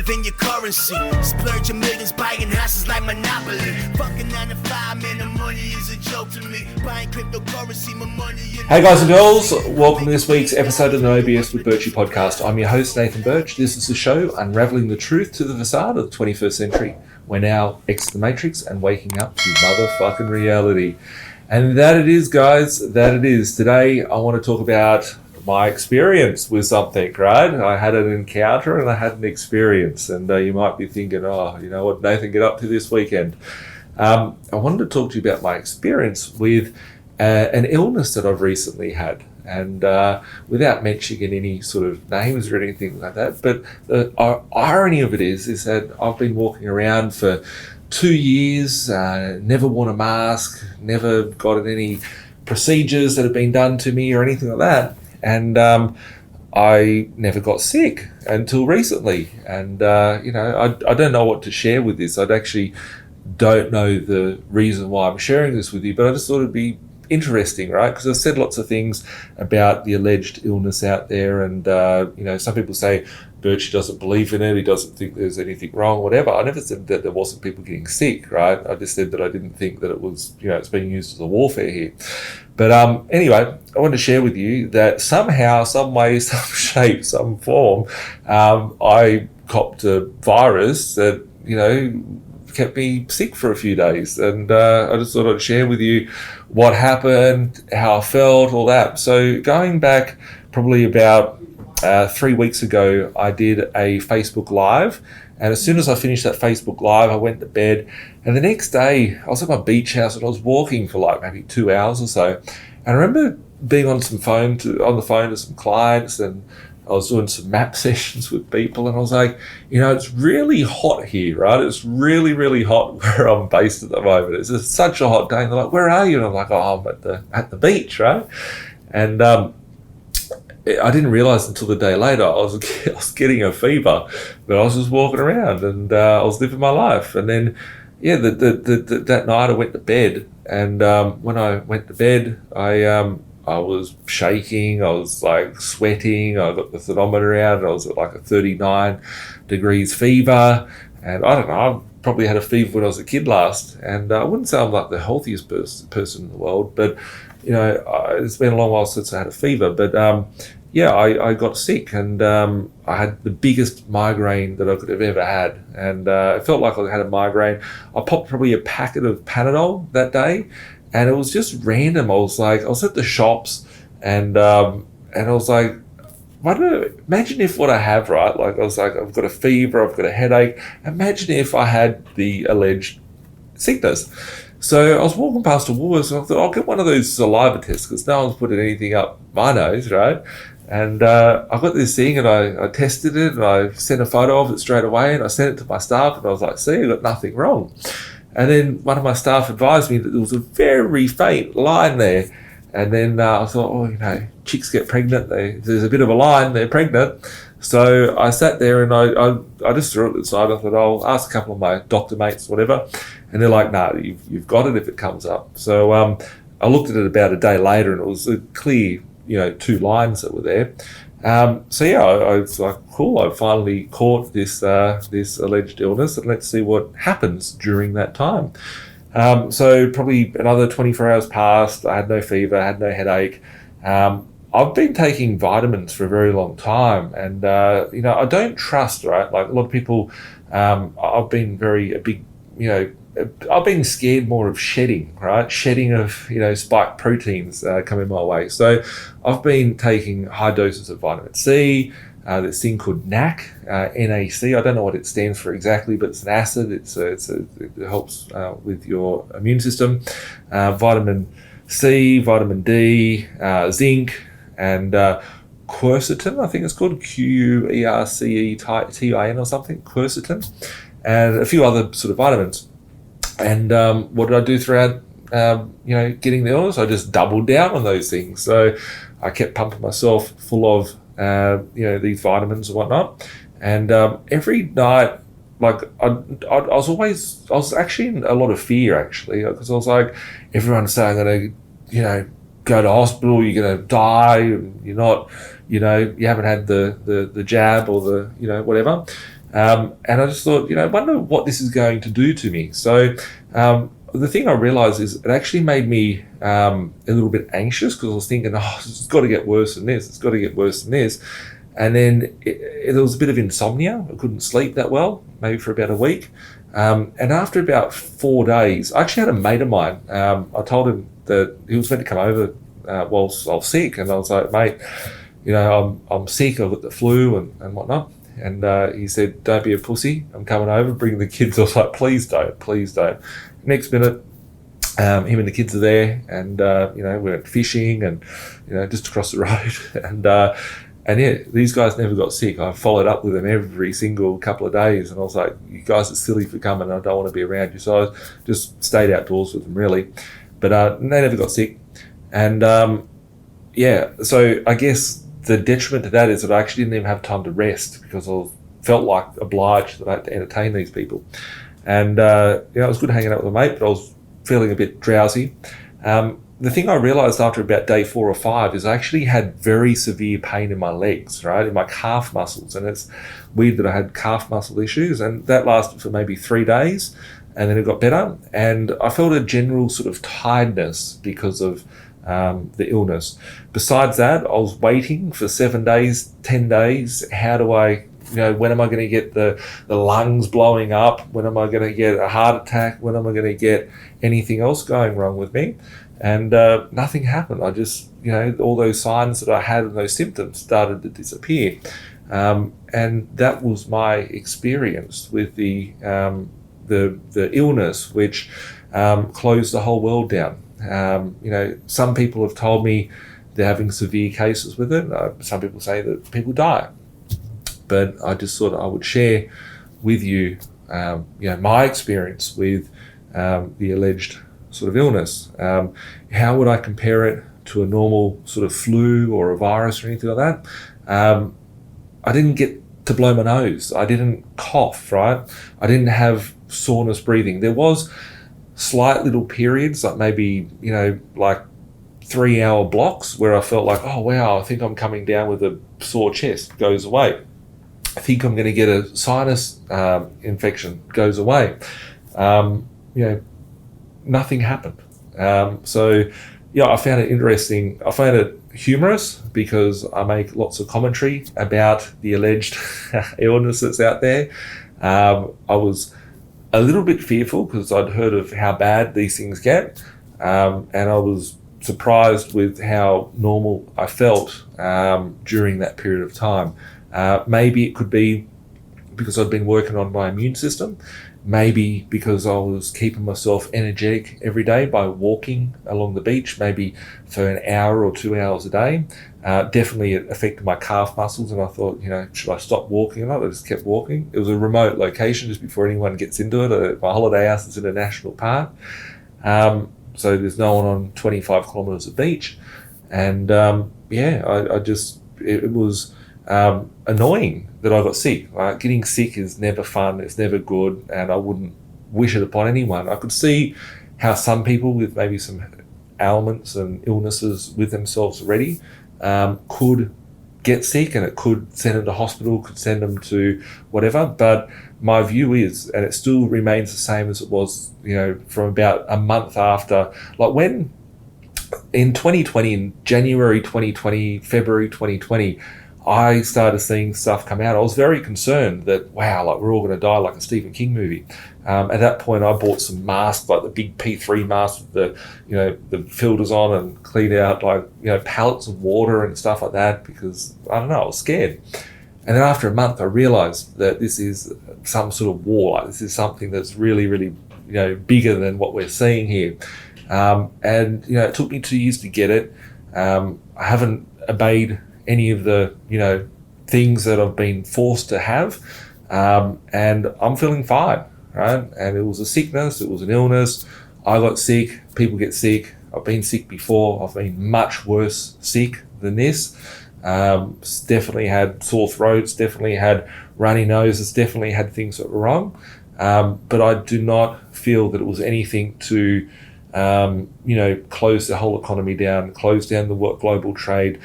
than your currency. Splurging millions, buying houses like Monopoly. Fucking 9 to 5, man, the money is a joke to me. Buying cryptocurrency, my money. Hey guys and girls, welcome to this week's episode of the B.Invested with Birchy podcast. I'm your host Nathan Birch. This is the show unraveling the truth to the facade of the 21st century. We're now ex the Matrix and waking up to motherfucking reality. And that it is, guys, that it is. Today I want to talk about my experience with something, right? I had an encounter and I had an experience. And you might be thinking, oh, you know what, Nathan, get up to this weekend. I wanted to talk to you about my experience with an illness that I've recently had. And without mentioning any sort of names or anything like that, but the irony of it is that I've been walking around for 2 years, never worn a mask, never gotten any procedures that have been done to me or anything like that. And I never got sick until recently. And, I don't know what to share with this. I actually don't know the reason why I'm sharing this with you, but I just thought it'd be interesting, right? Because I've said lots of things about the alleged illness out there, and some people say Birch doesn't believe in it, he doesn't think there's anything wrong, whatever. I never said that there wasn't people getting sick, right? I just said that I didn't think that it was, it's being used as a warfare here. But anyway, I want to share with you that somehow, some way, some shape, some form, I copped a virus that, kept me sick for a few days. And I just thought I'd share with you what happened, how I felt, all that. So going back probably about 3 weeks ago, I did a Facebook Live. And as soon as I finished that Facebook Live, I went to bed. And the next day, I was at my beach house and I was walking for like maybe 2 hours or so. And I remember being on the phone to some clients, and I was doing some map sessions with people, and I was like, it's really hot here, right? It's really, really hot where I'm based at the moment. It's just such a hot day. And they're like, where are you? And I'm like, oh, I'm at the beach, right? And I didn't realize until the day later I was getting a fever, but I was just walking around and I was living my life. And then, that night I went to bed, and when I went to bed, I was shaking, I was like sweating, I got the thermometer out, and I was at like a 39 degrees fever. And I don't know, I probably had a fever when I was a kid last. And I wouldn't say I'm like the healthiest person in the world, but, it's been a long while since I had a fever. But I got sick, and I had the biggest migraine that I could have ever had. And it felt like I had a migraine. I popped probably a packet of Panadol that day. And it was just random. I was at the shops, and I was like, imagine if what I have, right? Like, I was like, I've got a fever, I've got a headache. Imagine if I had the alleged sickness. So I was walking past a Woolworths, and I thought, I'll get one of those saliva tests, because no one's putting anything up my nose, right? And I got this thing, and I tested it, and I sent a photo of it straight away, and I sent it to my staff, and I was like, see, I got nothing wrong. And then one of my staff advised me that there was a very faint line there. And then I thought, chicks get pregnant. There's a bit of a line, they're pregnant. So I sat there and I just threw it aside. I thought, I'll ask a couple of my doctor mates, whatever. And they're like, no, you've got it if it comes up. So I looked at it about a day later, and it was a clear, 2 lines that were there. I was like, cool, I finally caught this alleged illness, and let's see what happens during that time. So probably another 24 hours passed. I had no fever, I had no headache. I've been taking vitamins for a very long time, and I don't trust, right? Like a lot of people, I've been I've been scared more of shedding, right? Shedding of, spike proteins coming my way. So I've been taking high doses of vitamin C, this thing called NAC, NAC. I don't know what it stands for exactly, but it's an acid. It helps with your immune system. Vitamin C, vitamin D, zinc, and quercetin, I think it's called, Quercetin or something, quercetin, and a few other sort of vitamins. And what did I do throughout, getting the illness? I just doubled down on those things. So I kept pumping myself full of, these vitamins and whatnot. And every night, like I was actually in a lot of fear, actually, because I was like, everyone's saying I'm going to, go to hospital, you're going to die, you're not, you haven't had the jab or the, whatever. And I just thought, I wonder what this is going to do to me. So the thing I realized is it actually made me a little bit anxious, because I was thinking, it's got to get worse than this. It's got to get worse than this. And then there was a bit of insomnia. I couldn't sleep that well, maybe for about a week. And after about 4 days, I actually had a mate of mine. I told him that he was meant to come over whilst I was sick. And I was like, mate, I'm sick. I've got the flu and whatnot. And he said, don't be a pussy. I'm coming over, bring the kids. I was like, please don't. Next minute, him and the kids are there, and we went fishing and just across the road, and yeah, these guys never got sick. I followed up with them every single couple of days, and I was like, you guys are silly for coming. I don't want to be around you. So I just stayed outdoors with them, really, but they never got sick. And so I guess the detriment to that is that I actually didn't even have time to rest, because I felt like obliged that I had to entertain these people. And it was good hanging out with a mate, but I was feeling a bit drowsy. The thing I realized after about day 4 or 5 is I actually had very severe pain in my legs, right, in my calf muscles. And it's weird that I had calf muscle issues, and that lasted for maybe 3 days, and then it got better. And I felt a general sort of tiredness because of the illness. Besides that, I was waiting for 7 days, 10 days. How do I, when am I going to get the lungs blowing up? When am I going to get a heart attack? When am I going to get anything else going wrong with me? And nothing happened. I just, all those signs that I had and those symptoms started to disappear. And that was my experience with the illness, which closed the whole world down. Some people have told me they're having severe cases with it. Some people say that people die. But I just thought I would share with you, my experience with the alleged sort of illness. How would I compare it to a normal sort of flu or a virus or anything like that? I didn't get to blow my nose. I didn't cough, right? I didn't have soreness breathing. There was slight little periods, like maybe, like 3-hour blocks where I felt like, oh, wow, I think I'm coming down with a sore chest, goes away. I think I'm going to get a sinus infection, goes away. Nothing happened. I found it interesting. I found it humorous, because I make lots of commentary about the alleged illness that's out there. I was a little bit fearful, because I'd heard of how bad these things get, and I was surprised with how normal I felt during that period of time. Maybe it could be because I'd been working on my immune system. Maybe because I was keeping myself energetic every day by walking along the beach, maybe for an hour or 2 hours a day. Definitely it affected my calf muscles, and I thought, should I stop walking or not? I just kept walking. It was a remote location, just before anyone gets into it. My holiday house is in a national park. So there's no one on 25 kilometres of beach. And it was annoying that I got sick. Getting sick is never fun. It's never good, and I wouldn't wish it upon anyone. I could see how some people with maybe some ailments and illnesses with themselves already could get sick, and it could send them to hospital, could send them to whatever. But my view is, and it still remains the same as it was, from about a month after, like when in 2020, in January 2020, February 2020, I started seeing stuff come out. I was very concerned that, wow, like we're all going to die like a Stephen King movie. At that point, I bought some masks, like the big P3 masks with the filters on, and cleaned out pallets of water and stuff like that, because I don't know, I was scared. And then after a month, I realized that this is some sort of war. Like this is something that's really, really, bigger than what we're seeing here. And it took me 2 years to get it. I haven't obeyed any of the things that I've been forced to have, and I'm feeling fine, right? And it was a sickness, it was an illness. I got sick, people get sick. I've been sick before. I've been much worse sick than this. Definitely had sore throats, definitely had runny noses, definitely had things that were wrong, but I do not feel that it was anything to close the whole economy down, close down the global trade,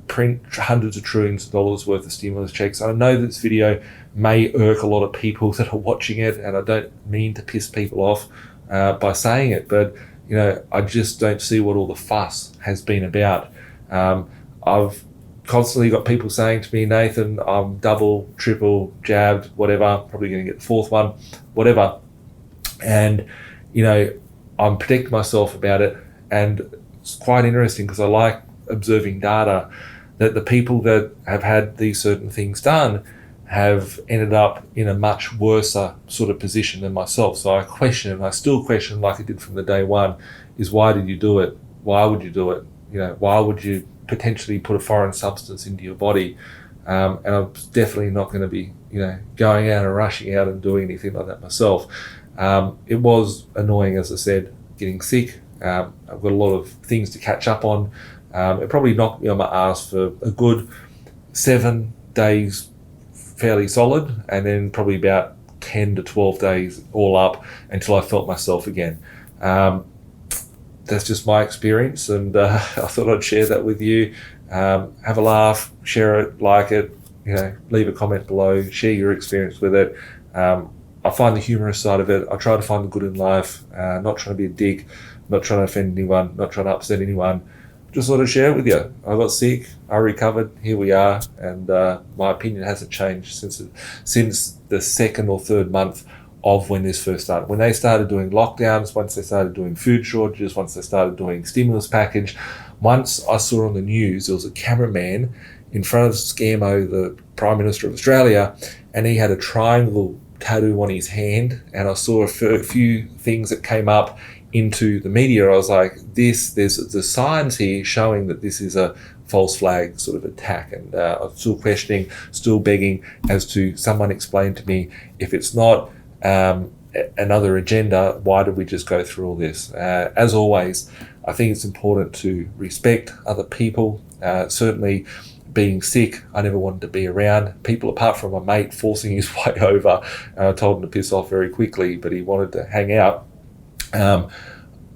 print hundreds of trillions of dollars worth of stimulus checks. I know this video may irk a lot of people that are watching it, and I don't mean to piss people off by saying it, but I just don't see what all the fuss has been about. I've constantly got people saying to me, Nathan, I'm double, triple jabbed, whatever, probably going to get the fourth one, whatever. And, I'm protecting myself about it. And it's quite interesting because I like observing data that the people that have had these certain things done have ended up in a much worse sort of position than myself. So I still question, like I did from the day one, is why did you do it? Why would you do it? Why would you potentially put a foreign substance into your body? And I'm definitely not going to be, going out and rushing out and doing anything like that myself. It was annoying, as I said, getting sick. I've got a lot of things to catch up on. It probably knocked me on my ass for a good 7 days, fairly solid, and then probably about 10 to 12 days all up until I felt myself again. That's just my experience, and I thought I'd share that with you. Have a laugh, share it, like it, leave a comment below, share your experience with it. I find the humorous side of it. I try to find the good in life, not trying to be a dick, not trying to offend anyone, not trying to upset anyone. Just sort of share it with you. I got sick, I recovered, here we are, and my opinion hasn't changed since the second or third month of when this first started. When they started doing lockdowns, once they started doing food shortages, once they started doing stimulus package, once I saw on the news there was a cameraman in front of ScaMo, the Prime Minister of Australia, and he had a triangle tattoo on his hand, and I saw a few things that came up into the media. I was like, there's the signs here showing that this is a false flag sort of attack, and I'm still questioning, still begging as to someone explain to me, if it's not another agenda, why did we just go through all this? As always, I think it's important to respect other people. Certainly being sick, I never wanted to be around people apart from my mate forcing his way over. I told him to piss off very quickly, but he wanted to hang out.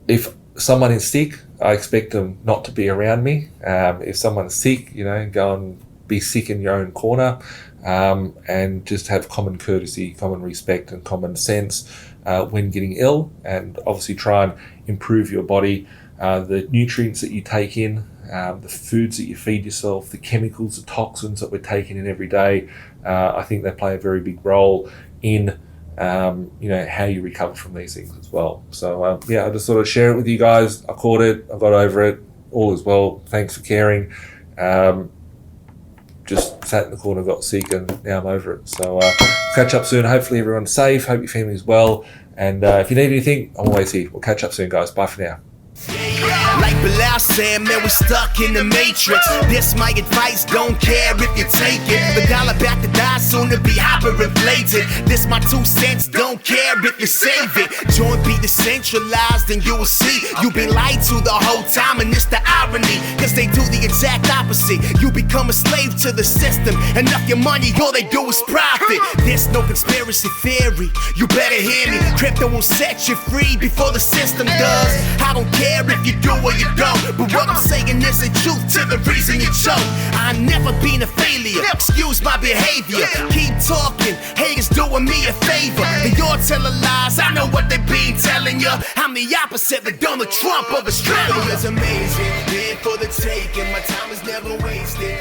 If someone is sick, I expect them not to be around me. If someone's sick, go and be sick in your own corner, and just have common courtesy, common respect, and common sense when getting ill, and obviously try and improve your body, the nutrients that you take in, the foods that you feed yourself, the chemicals, the toxins that we're taking in every day. I think they play a very big role in how you recover from these things as well. So I just sort of share it with you guys. I caught it, I got over it, all is well. Thanks for caring. Just sat in the corner, got sick, and now I'm over it. So catch up soon. Hopefully everyone's safe. Hope your family's well. And if you need anything, I'm always here. We'll catch up soon, guys. Bye for now. Like Bilal said, man, we're stuck in the matrix. This my advice, don't care if you take it. The dollar about to die, soon to be hyperinflated. This my 2 cents, don't care if you save it. Joint be decentralized and you will see you been lied to the whole time, and it's the irony, cause they do the exact opposite. You become a slave to the system, enough your money, all they do is profit. There's no conspiracy theory, you better hear me. Crypto will set you free before the system does. I don't care if you do or you don't, but what I'm saying is the truth to the reason you choke. I never been a failure, excuse my behavior. Keep talking, haters doing me a favor. And you're telling lies, I know what they been telling you. I'm the opposite, like Donald Trump of Australia. It's amazing, here for the taking, my time is never wasted.